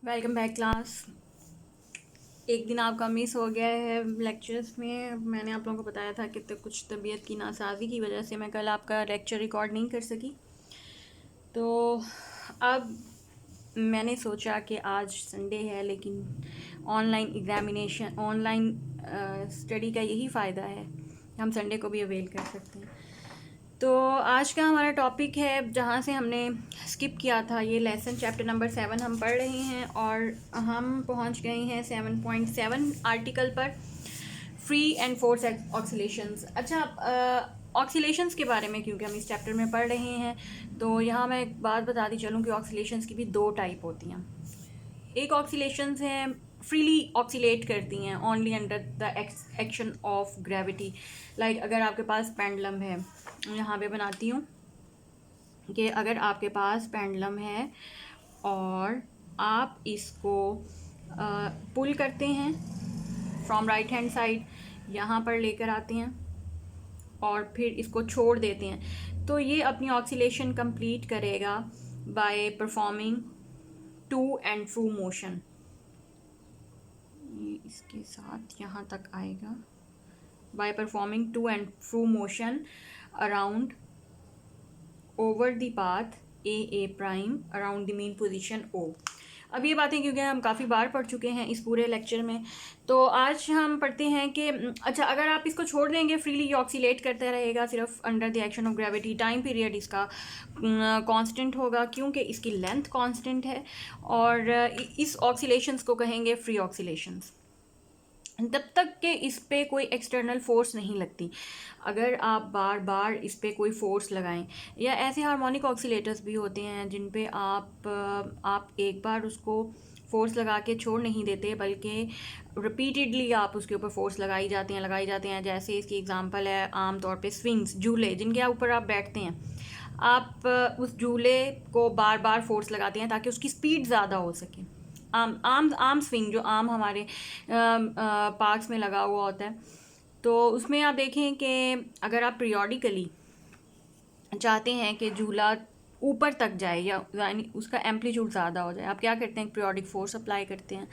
Welcome back class. एक दिन आपका मिस हो गया है लेक्चर्स में। मैंने आप लोगों को बताया था कि कुछ तबीयत की नासाजी की वजह से मैं कल आपका लेक्चर रिकॉर्ड नहीं कर सकी। तो अब मैंने सोचा कि आज संडे है, लेकिन ऑनलाइन स्टडी का यही फ़ायदा है, हम संडे को भी अवेल कर सकते हैं। तो आज का हमारा टॉपिक है, जहाँ से हमने स्किप किया था, ये लेसन चैप्टर नंबर 7 हम पढ़ रहे हैं और हम पहुँच गए हैं 7.7 आर्टिकल पर, फ्री एंड फोर्स ऑक्सीलेशंस। अच्छा, ऑक्सीलेशंस के बारे में क्योंकि हम इस चैप्टर में पढ़ रहे हैं, तो यहाँ मैं एक बात बताती चलूँ कि ऑक्सीलेशंस की भी दो टाइप होती हैं। एक ऑक्सीलेशंस हैं फ्रीली ऑक्सीलेट करती हैं only under the action of gravity. Like अगर आपके पास पेंडुलम है, यहाँ पे बनाती हूँ कि अगर आपके पास पेंडुलम है और आप इसको पुल करते हैं फ्रॉम राइट हैंड साइड, यहाँ पर लेकर आते हैं और फिर इसको छोड़ देते हैं, तो ये अपनी ऑक्सीलेशन कंप्लीट करेगा by performing to and fro motion. ये इसके साथ यहाँ तक आएगा, by performing to and fro motion around over the path A prime around the main position O. अब ये बातें क्योंकि हम काफ़ी बार पढ़ चुके हैं इस पूरे लेक्चर में, तो आज हम पढ़ते हैं कि अच्छा, अगर आप इसको छोड़ देंगे फ्रीली ऑक्सीलेट करता रहेगा सिर्फ under the action of gravity, time period इसका कांस्टेंट होगा क्योंकि इसकी लेंथ कांस्टेंट है, और इस ऑक्सीलेशंस को कहेंगे फ्री ऑक्सीलेशंस। तब तक कि इस पे कोई एक्सटर्नल फोर्स नहीं लगती। अगर आप बार बार इस पे कोई फोर्स लगाएं, या ऐसे हार्मोनिक ऑक्सीलेटर्स भी होते हैं जिन पे आप एक बार उसको फोर्स लगा के छोड़ नहीं देते, बल्कि रिपीटेडली आप उसके ऊपर फोर्स लगाई जाते हैं। जैसे इसकी एग्जांपल है आम तौर पे स्विंग्स, झूले जिनके ऊपर आप बैठते हैं, आप उस झूले को बार बार फोर्स लगाते हैं ताकि उसकी स्पीड ज़्यादा हो सके। आम स्विंग जो आम हमारे पार्क्स में लगा हुआ होता है, तो उसमें आप देखें कि अगर आप पीरियोडिकली चाहते हैं कि झूला ऊपर तक जाए या यानी उसका एम्पलीट्यूड ज़्यादा हो जाए, आप क्या करते हैं, पीरियोडिक फोर्स अप्लाई करते हैं।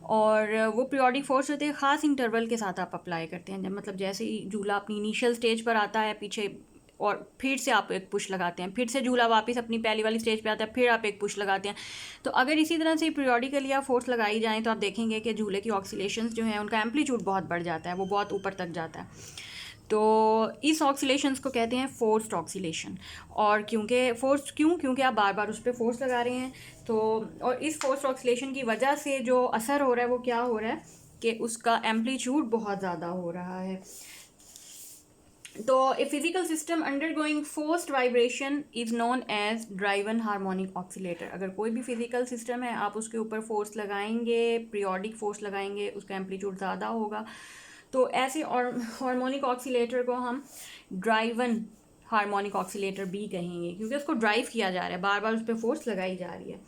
और वो पीरियोडिक फोर्स होते हैं ख़ास इंटरवल के साथ आप अप्लाई करते हैं। मतलब जैसे ही झूला अपनी इनिशियल स्टेज पर आता है पीछे, और फिर से आप एक पुश लगाते हैं, फिर से झूला वापस अपनी पहली वाली स्टेज पे आता है, फिर आप एक पुश लगाते हैं। तो अगर इसी तरह से पीरियोडिकली आप फोर्स लगाई जाएँ तो आप देखेंगे कि झूले की ऑक्सीलेशंस जो हैं उनका एम्पलीट्यूड बहुत बढ़ जाता है, वो बहुत ऊपर तक जाता है। तो इस ऑक्सीलेशंस को कहते हैं फोर्स्ड ऑक्सीलेशन। और क्योंकि आप बार बार उस पर फोर्स लगा रहे हैं, तो और इस फोर्स्ड ऑक्सीलेशन की वजह से जो असर हो रहा है वो क्या हो रहा है कि उसका एम्पलीट्यूड बहुत ज़्यादा हो रहा है। तो a physical system undergoing forced vibration is known as driven harmonic oscillator. अगर कोई भी फिजिकल सिस्टम है, आप उसके ऊपर फोर्स लगाएंगे, पीरियोडिक फोर्स लगाएंगे, उसका एम्पलीट्यूड ज़्यादा होगा, तो ऐसे और हार्मोनिक ऑक्सीलेटर को हम ड्राइवन हार्मोनिक ऑक्सीलेटर भी कहेंगे, क्योंकि उसको ड्राइव किया जा रहा है, बार बार उस पर फोर्स लगाई जा रही है।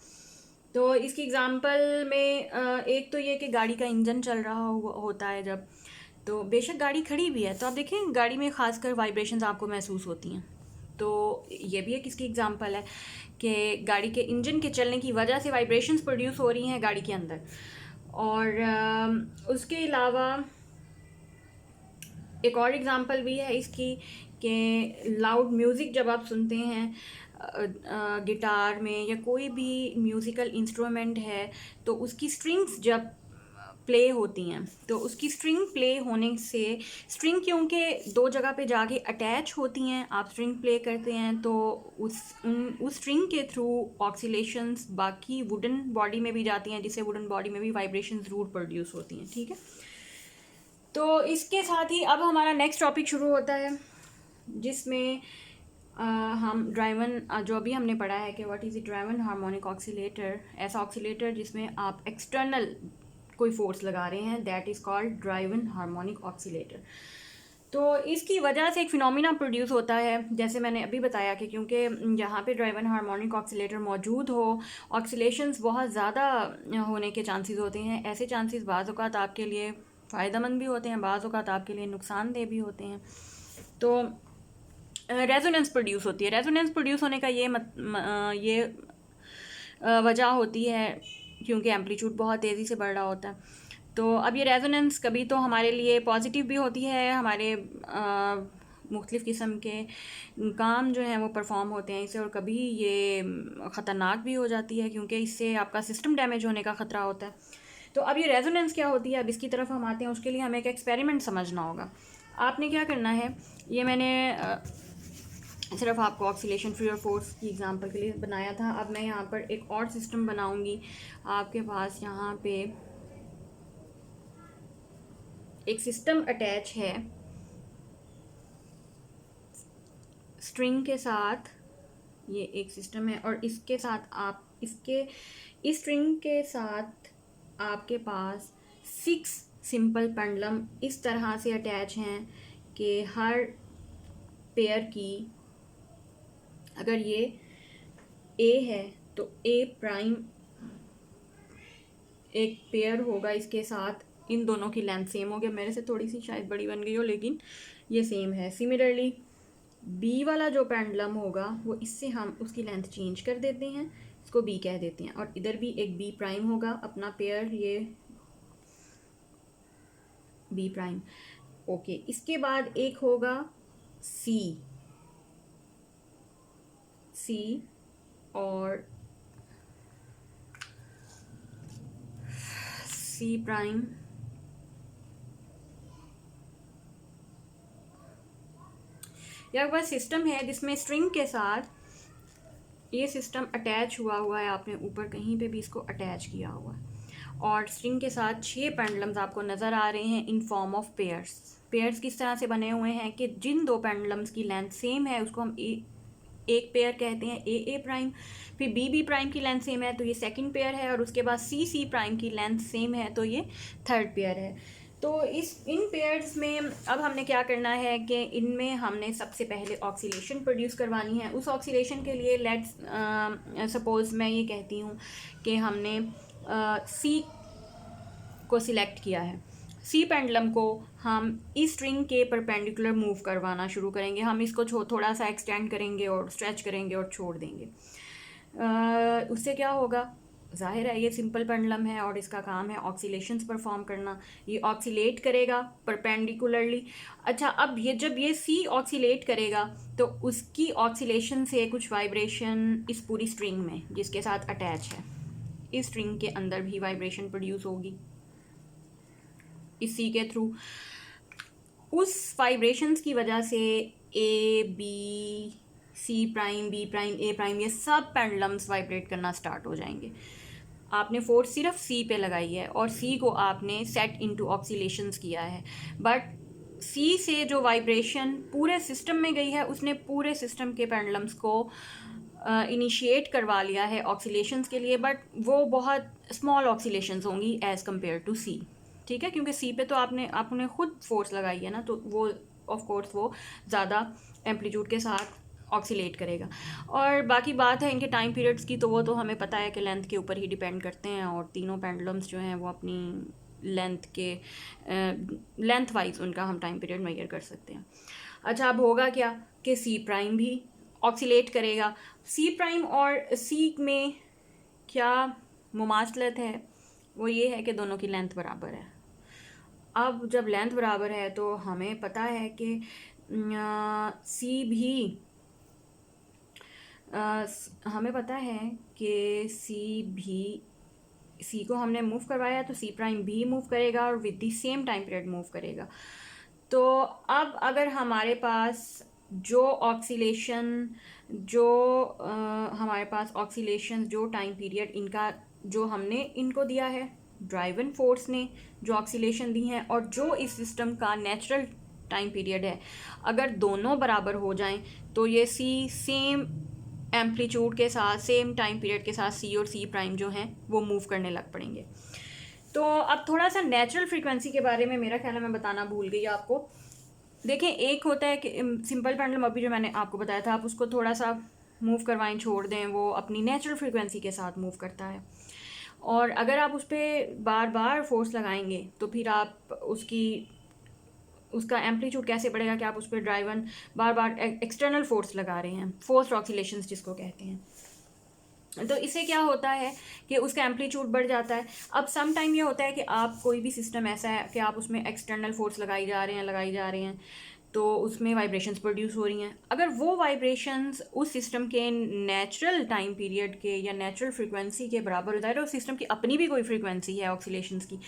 तो इसकी एग्जांपल में एक तो ये कि गाड़ी का इंजन चल रहा होता है जब, तो बेशक गाड़ी खड़ी भी है तो आप देखें गाड़ी में खासकर वाइब्रेशंस आपको महसूस होती हैं। तो ये भी एक इसकी एग्जांपल है कि गाड़ी के इंजन के चलने की वजह से वाइब्रेशंस प्रोड्यूस हो रही हैं गाड़ी के अंदर। और उसके अलावा एक और एग्जांपल भी है इसकी कि लाउड म्यूज़िक जब आप सुनते हैं गिटार में या कोई भी म्यूज़िकल इंस्ट्रूमेंट है, तो उसकी स्ट्रिंग्स जब प्ले होती हैं, तो उसकी स्ट्रिंग प्ले होने से, स्ट्रिंग क्योंकि दो जगह पे जाके अटैच होती हैं, आप स्ट्रिंग प्ले करते हैं तो उस स्ट्रिंग के थ्रू ऑक्सीलेशंस बाकी वुडन बॉडी में भी जाती हैं, जिससे वुडन बॉडी में भी वाइब्रेशन ज़रूर प्रोड्यूस होती हैं। ठीक है, तो इसके साथ ही अब हमारा नेक्स्ट टॉपिक शुरू होता है, जिसमें हम ड्राइवन, जो अभी हमने पढ़ा है कि what is a driven harmonic oscillator, ऐसा ऑक्सीलेटर जिसमें आप एक्सटर्नल कोई फोर्स लगा रहे हैं, that is called driven harmonic oscillator. तो इसकी वजह से एक फिनोमिना प्रोड्यूस होता है, जैसे मैंने अभी बताया कि क्योंकि यहाँ पे ड्राइवन हार्मोनिक ऑक्सीलेटर मौजूद हो, ऑक्सीलेशंस बहुत ज़्यादा होने के चांसेस होते हैं। ऐसे चांसेस बाज़ औक़ात आपके लिए फ़ायदेमंद भी होते हैं, बाज़ औक़ात आपके लिए नुकसानदेह भी होते हैं। तो रेजोनेंस प्रोड्यूस होती है। रेजोनेंस प्रोड्यूस होने का ये वजह होती है क्योंकि एम्पलीट्यूड बहुत तेज़ी से बढ़ रहा होता है। तो अब ये रेजोनेंस कभी तो हमारे लिए पॉजिटिव भी होती है, हमारे मुख्तलिफ़ किस्म के काम जो हैं वो परफॉर्म होते हैं इससे, और कभी ये ख़तरनाक भी हो जाती है क्योंकि इससे आपका सिस्टम डैमेज होने का ख़तरा होता है। तो अब ये रेजोनेंस क्या होती है, अब इसकी तरफ हम आते हैं। उसके लिए हमें एक एक्सपेरिमेंट समझना होगा। आपने क्या करना है, ये मैंने सिर्फ आपको ऑक्सीलेशन फ्री और फोर्स की एग्जांपल के लिए बनाया था। अब मैं यहाँ पर एक और सिस्टम बनाऊँगी। आपके पास यहाँ पे एक सिस्टम अटैच है स्ट्रिंग के साथ, ये एक सिस्टम है, और इसके साथ आप इस स्ट्रिंग के साथ आपके पास 6 सिंपल पेंडुलम इस तरह से अटैच हैं कि हर पेयर की, अगर ये ए है तो ए प्राइम एक पेयर होगा इसके साथ, इन दोनों की लेंथ सेम हो गया। मेरे से थोड़ी सी शायद बड़ी बन गई हो लेकिन ये सेम है। सिमिलरली बी वाला जो पेंडुलम होगा वो इससे हम उसकी लेंथ चेंज कर देते हैं, इसको बी कह देते हैं, और इधर भी एक बी प्राइम होगा अपना पेयर, ये बी प्राइम। ओके, इसके बाद एक होगा सी और सी प्राइम, यह वह सिस्टम है जिसमें स्ट्रिंग के साथ ये सिस्टम अटैच हुआ है। आपने ऊपर कहीं पे भी इसको अटैच किया हुआ है, और स्ट्रिंग के साथ 6 पेंडुलम्स आपको नज़र आ रहे हैं in form of pairs. Pairs किस तरह से बने हुए हैं कि जिन 2 पेंडुलम्स की लेंथ सेम है उसको हम एक पेयर कहते हैं, ए प्राइम। फिर बी प्राइम की लेंथ सेम है तो ये सेकंड पेयर है, और उसके बाद सी प्राइम की लेंथ सेम है तो ये थर्ड पेयर है। तो इन पेयर्स में अब हमने क्या करना है कि इनमें हमने सबसे पहले ऑक्सीलेशन प्रोड्यूस करवानी है। उस ऑक्सीलेशन के लिए लेट्स सपोज मैं ये कहती हूँ कि हमने सी को सिलेक्ट किया है। सी पेंडुलम को हम इस स्ट्रिंग के परपेंडिकुलर मूव करवाना शुरू करेंगे। हम इसको थोड़ा सा एक्सटेंड करेंगे और स्ट्रेच करेंगे और छोड़ देंगे। उससे क्या होगा, जाहिर है ये सिंपल पेंडुलम है और इसका काम है ऑक्सीलेशंस परफॉर्म करना। ये ऑक्सीलेट करेगा परपेंडिकुलरली। अच्छा, अब जब ये सी ऑक्सीलेट करेगा तो उसकी ऑक्सीलेशन से कुछ वाइब्रेशन इस पूरी स्ट्रिंग में जिसके साथ अटैच है, इस स्ट्रिंग के अंदर भी वाइब्रेशन प्रोड्यूस होगी इस सी के थ्रू। उस वाइब्रेशंस की वजह से A B C prime B prime A prime ये सब पेंडुलम्स वाइब्रेट करना स्टार्ट हो जाएंगे। आपने फोर्स सिर्फ सी पे लगाई है और सी को आपने सेट इनटू ऑक्सीलेशंस किया है, बट सी से जो वाइब्रेशन पूरे सिस्टम में गई है उसने पूरे सिस्टम के पेंडुलम्स को इनिशिएट करवा लिया है ऑक्सीलेशंस के लिए, बट वो बहुत स्मॉल ऑक्सीलेशंस होंगी एज़ कम्पेयर टू सी। ठीक है, क्योंकि सी पे तो आपने खुद फोर्स लगाई है ना, तो वो ऑफ कोर्स वो ज़्यादा एम्पलीट्यूड के साथ ऑक्सीलेट करेगा। और बाकी बात है इनके टाइम पीरियड्स की, तो वो तो हमें पता है कि लेंथ के ऊपर ही डिपेंड करते हैं, और तीनों पेंडुलम्स जो हैं वो अपनी लेंथ वाइज उनका हम टाइम पीरियड मेजर कर सकते हैं। अच्छा, अब होगा क्या कि सी प्राइम भी ऑक्सीलेट करेगा। सी प्राइम और सी में क्या मुमासलत है, वो ये है कि दोनों की लेंथ बराबर है। अब जब लेंथ बराबर है तो हमें पता है कि सी भी हमें पता है कि सी को हमने मूव करवाया तो सी प्राइम भी मूव करेगा और with the same time period move करेगा। तो अब अगर हमारे पास हमारे पास ऑक्सीलेशन जो टाइम पीरियड इनका जो हमने इनको दिया है ड्राइवन फोर्स ने जो ऑक्सीलेशन दी हैं, और जो इस सिस्टम का नेचुरल टाइम पीरियड है, अगर दोनों बराबर हो जाएं तो ये सी सेम एम्पलीट्यूड के साथ सेम टाइम पीरियड के साथ सी और सी प्राइम जो हैं वो मूव करने लग पड़ेंगे। तो अब थोड़ा सा नेचुरल फ्रीक्वेंसी के बारे में मेरा ख्याल है मैं बताना भूल गई आपको। देखें, एक होता है कि सिंपल पेंडुलम अभी जो मैंने आपको बताया था, आप उसको थोड़ा सा मूव करवाएं छोड़ दें, वो अपनी नेचुरल फ्रीक्वेंसी के साथ मूव करता है। और अगर आप उस पर बार बार फोर्स लगाएंगे तो फिर आप उसका एम्पलीट्यूड कैसे बढ़ेगा कि आप उस पर बार बार एक्सटर्नल फोर्स लगा रहे हैं, फोर्स्ड ऑक्सीलेशंस जिसको कहते हैं। तो इससे क्या होता है कि उसका एम्पलीट्यूड बढ़ जाता है। अब सम टाइम ये होता है कि आप कोई भी सिस्टम ऐसा है कि आप उसमें एक्सटर्नल फोर्स लगाई जा रहे हैं तो उसमें वाइब्रेशंस प्रोड्यूस हो रही हैं। अगर वो वाइब्रेशंस उस सिस्टम के नेचुरल टाइम पीरियड के या नेचुरल फ्रीक्वेंसी के बराबर हो जाए, तो सिस्टम की अपनी भी कोई फ्रीक्वेंसी है ऑक्सीलेशंस की,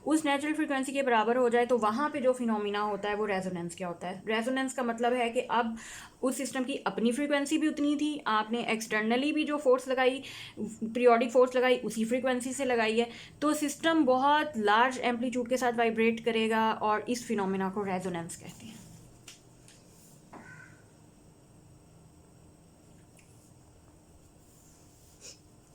उस नेचुरल फ्रीक्वेंसी के बराबर हो जाए, तो वहाँ पे जो फिनोमिना होता है वो रेजोनेंस क्या होता है। रेजोनेंस का मतलब है कि अब उस सिस्टम की अपनी फ्रीक्वेंसी भी उतनी थी, आपने एक्सटर्नली भी जो फोर्स लगाई, पीरियोडिक फोर्स लगाई, उसी फ्रीक्वेंसी से लगाई है, तो सिस्टम बहुत लार्ज एम्पलीट्यूड के साथ वाइब्रेट करेगा और इस फिनोमिना को रेजोनेंस कहते हैं।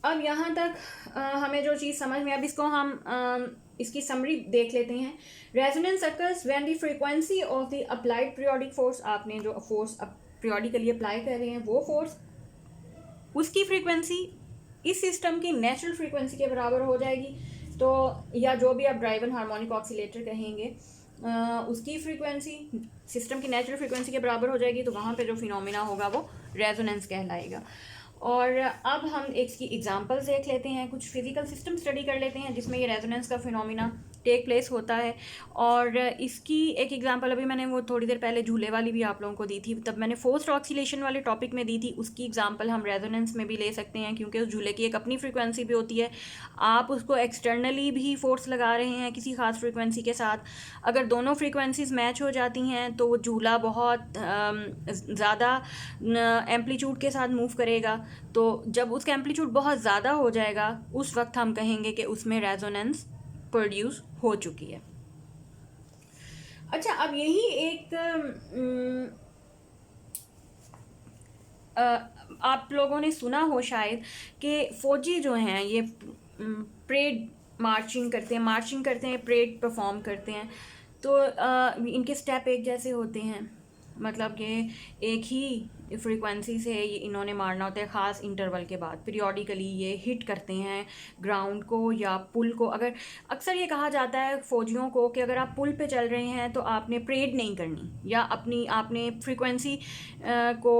अब यहाँ तक हमें जो चीज़ समझ में, अब इसको हम इसकी समरी देख लेते हैं। Resonance occurs when the frequency of the applied periodic force, आपने जो फोर्स पीरियोडिकली अप्लाई कर रहे हैं वो फोर्स, उसकी फ्रीक्वेंसी इस सिस्टम की नेचुरल फ्रीक्वेंसी के बराबर हो जाएगी। तो या जो भी आप ड्राइवन हार्मोनिक ऑक्सीलेटर कहेंगे, उसकी फ्रीक्वेंसी सिस्टम की नेचुरल फ्रीक्वेंसी के बराबर हो जाएगी, तो वहाँ पे जो फिनोमिना होगा वो रेजोनेंस कहलाएगा। और अब हम इसकी एग्जांपल्स देख लेते हैं, कुछ फिजिकल सिस्टम स्टडी कर लेते हैं जिसमें ये रेजोनेंस का फिनोमिना टेक प्लेस होता है। और इसकी एक एग्जांपल अभी मैंने वो थोड़ी देर पहले झूले वाली भी आप लोगों को दी थी, तब मैंने फोर्स्ड ऑक्सीलेशन वाले टॉपिक में दी थी, उसकी एग्जांपल हम रेजोनेंस में भी ले सकते हैं, क्योंकि उस झूले की एक अपनी फ्रीक्वेंसी भी होती है। आप उसको एक्सटर्नली भी फोर्स लगा रहे हैं किसी खास फ्रीक्वेंसी के साथ, अगर दोनों फ्रीक्वेंसीज मैच हो जाती हैं तो वो झूला बहुत ज़्यादा एम्पलीट्यूड के साथ मूव करेगा। तो जब उसका एम्पलीट्यूड बहुत ज़्यादा हो जाएगा, उस वक्त हम कहेंगे कि उसमें रेजोनेंस प्रोड्यूस हो चुकी है। अच्छा, अब यही एक आप लोगों ने सुना हो शायद कि फौजी जो हैं ये परेड मार्चिंग करते हैं, परेड परफॉर्म करते हैं, तो इनके स्टेप एक जैसे होते हैं, मतलब कि एक ही फ्रीक्वेंसी से इन्होंने मारना होता है ख़ास इंटरवल के बाद, पीरियोडिकली ये हिट करते हैं ग्राउंड को या पुल को। अगर अक्सर ये कहा जाता है फ़ौजियों को कि अगर आप पुल पे चल रहे हैं तो आपने परेड नहीं करनी, या आपने फ्रीक्वेंसी को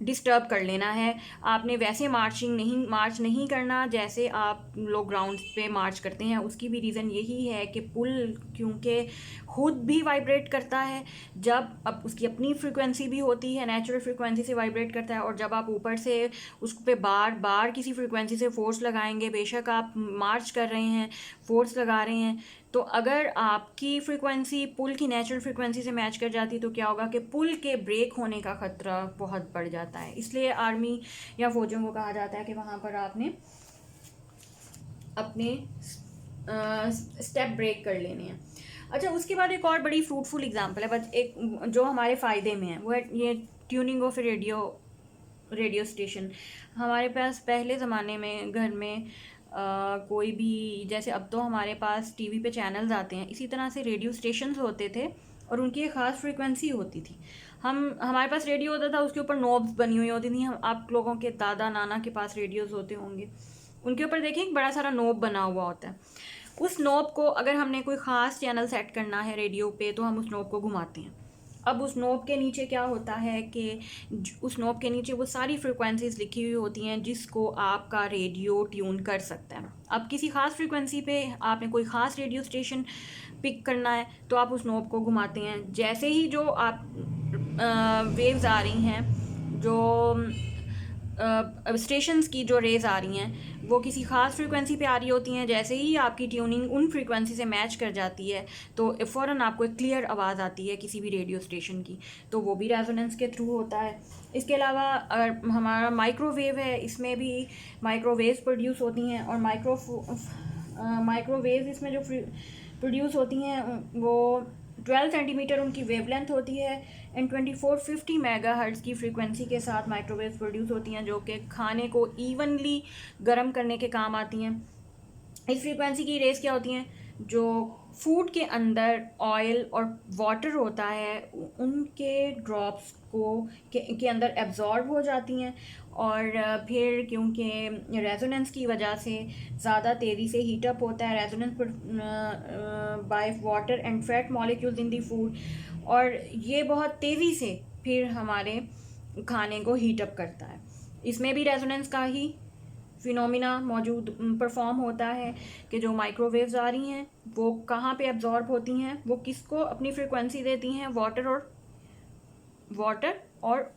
डिस्टर्ब कर लेना है, आपने वैसे मार्च नहीं करना जैसे आप लोग ग्राउंड पे मार्च करते हैं। उसकी भी रीज़न यही है कि पुल क्योंकि खुद भी वाइब्रेट करता है, जब अब उसकी अपनी फ्रीक्वेंसी भी होती है, नेचुरल फ्रीक्वेंसी से वाइब्रेट करता है, और जब आप ऊपर से उस पे बार बार किसी फ्रीक्वेंसी से फोर्स लगाएंगे, बेशक आप मार्च कर रहे हैं, फोर्स लगा रहे हैं, तो अगर आपकी फ्रीक्वेंसी पुल की नेचुरल फ्रीक्वेंसी से मैच कर जाती तो क्या होगा कि पुल के ब्रेक होने का ख़तरा बहुत बढ़ जाता है। इसलिए आर्मी या फौजियों को कहा जाता है कि वहाँ पर आपने अपने स्टेप ब्रेक कर लेने हैं। अच्छा, उसके बाद एक और बड़ी फ्रूटफुल एग्जांपल है, बट एक जो हमारे फ़ायदे में है, वो है ये ट्यूनिंग ऑफ रेडियो स्टेशन। हमारे पास पहले ज़माने में घर में कोई भी, जैसे अब तो हमारे पास टीवी पे चैनल्स आते हैं, इसी तरह से रेडियो स्टेशंस होते थे और उनकी एक ख़ास फ्रीक्वेंसी होती थी। हमारे पास रेडियो होता था, उसके ऊपर नॉब्स बनी हुई होती थी। हम आप लोगों के दादा नाना के पास रेडियोस होते होंगे, उनके ऊपर देखें एक बड़ा सारा नॉब बना हुआ होता है। उस नॉब को अगर हमने कोई ख़ास चैनल सेट करना है रेडियो पे, तो हम उस नॉब को घुमाते हैं। अब उस नॉब के नीचे क्या होता है कि उस नॉब के नीचे वो सारी फ्रीक्वेंसीज लिखी हुई होती हैं जिसको आपका रेडियो ट्यून कर सकता है। अब किसी ख़ास फ्रीक्वेंसी पे आपने कोई ख़ास रेडियो स्टेशन पिक करना है तो आप उस नॉब को घुमाते हैं। जैसे ही जो आप वेव्स आ रही हैं, जो स्टेशंस की जो रेज़ आ रही हैं वो किसी ख़ास फ्रीक्वेंसी पे आ रही होती हैं, जैसे ही आपकी ट्यूनिंग उन फ्रीक्वेंसी से मैच कर जाती है तो फ़ौरन आपको एक क्लियर आवाज़ आती है किसी भी रेडियो स्टेशन की, तो वो भी रेजोनेंस के थ्रू होता है। इसके अलावा अगर हमारा माइक्रोवेव है, इसमें भी माइक्रोवेव्स प्रोड्यूस होती हैं, और माइक्रोवेव्स इसमें जो प्रोड्यूस होती हैं वो 12 सेंटीमीटर उनकी वेवलेंथ होती है एंड 2450 मेगाहर्ट्ज़ की फ्रीक्वेंसी के साथ माइक्रोवेव्स प्रोड्यूस होती हैं, जो कि खाने को इवनली गर्म करने के काम आती हैं। इस फ्रीक्वेंसी की रेस क्या होती हैं, जो फूड के अंदर ऑयल और वाटर होता है उनके ड्रॉप्स के अंदर एब्जॉर्ब हो जाती हैं, और फिर क्योंकि रेजोनेंस की वजह से ज़्यादा तेज़ी से हीटअप होता है, resonance by water and fat molecules in the food, और ये बहुत तेज़ी से फिर हमारे खाने को हीटअप करता है। इसमें भी रेजोनेंस का ही फिनोमिना मौजूद परफॉर्म होता है कि जो माइक्रोवेव्स आ रही हैं वो कहाँ पे एब्जॉर्ब होती हैं, वो किसको अपनी फ्रिक्वेंसी देती हैं, वाटर और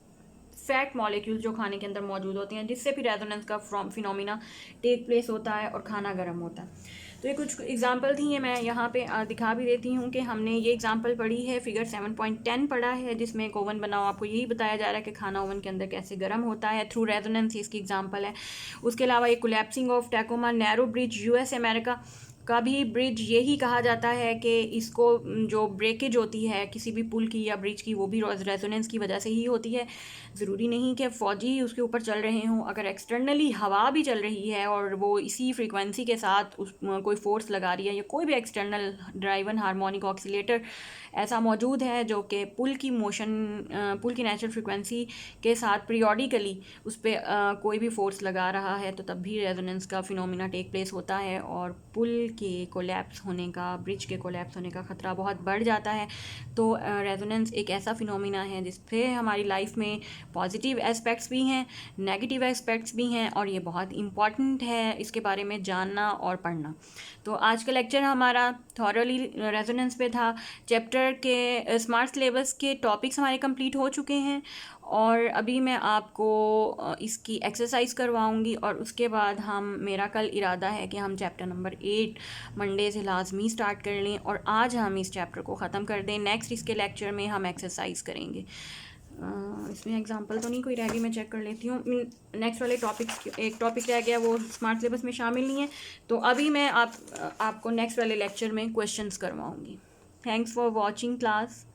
फैट मॉलिक्यूल्स जो खाने के अंदर मौजूद होते हैं, जिससे फिर रेजोनेंस का फिनोमिना टेक प्लेस होता है और खाना गर्म होता है। तो ये कुछ एग्जांपल थी, ये मैं यहाँ पे दिखा भी देती हूँ कि हमने ये एग्जांपल पढ़ी है, फिगर 7.10 पढ़ा है, जिसमें एक ओवन बनाओ, आपको यही बताया जा रहा है कि खाना ओवन के अंदर कैसे गर्म होता है थ्रू रेजोनेंस, इसकी एग्जांपल है। उसके अलावा ये collapsing of Tacoma narrow bridge US America का भी ब्रिज यही कहा जाता है कि इसको जो ब्रेकेज होती है किसी भी पुल की या ब्रिज की, वो भी रेजोनेंस की वजह से ही होती है। ज़रूरी नहीं कि फ़ौजी ही उसके ऊपर चल रहे हों, अगर एक्सटर्नली हवा भी चल रही है और वो इसी फ्रीक्वेंसी के साथ उस कोई फोर्स लगा रही है, या कोई भी एक्सटर्नल ड्राइवन हार्मोनिक ऑक्सीलेटर ऐसा मौजूद है जो कि पुल की नेचुरल फ्रीक्वेंसी के साथ पीरियोडिकली उस पर कोई भी फोर्स लगा रहा है, तो तब भी रेजोनेंस का फिनोमिना टेक प्लेस होता है और पुल के कोलैप्स होने का, ब्रिज के कोलैप्स होने का ख़तरा बहुत बढ़ जाता है। तो रेजोनेंस एक ऐसा फिनोमिना है जिस पे हमारी लाइफ में पॉजिटिव एस्पेक्ट्स भी हैं, नेगेटिव एस्पेक्ट्स भी हैं, और ये बहुत इम्पॉर्टेंट है इसके बारे में जानना और पढ़ना। तो आज का लेक्चर हमारा थॉरली रेजोनेंस पे था। चैप्टर के स्मार्ट सिलेबस के टॉपिक्स हमारे कंप्लीट हो चुके हैं, और अभी मैं आपको इसकी एक्सरसाइज करवाऊंगी, और उसके बाद मेरा कल इरादा है कि हम चैप्टर नंबर 8 मंडे से लाजमी स्टार्ट कर लें, और आज हम इस चैप्टर को ख़त्म कर दें। नेक्स्ट इसके लेक्चर में हम एक्सरसाइज करेंगे। इसमें एग्जांपल तो नहीं कोई रह गई, मैं चेक कर लेती हूँ। नेक्स्ट वाले एक टॉपिक रह गया, वो स्मार्ट सिलेबस में शामिल नहीं है, तो अभी मैं आपको नेक्स्ट वाले लेक्चर में क्वेश्चंस करवाऊँगी। Thanks for watching class.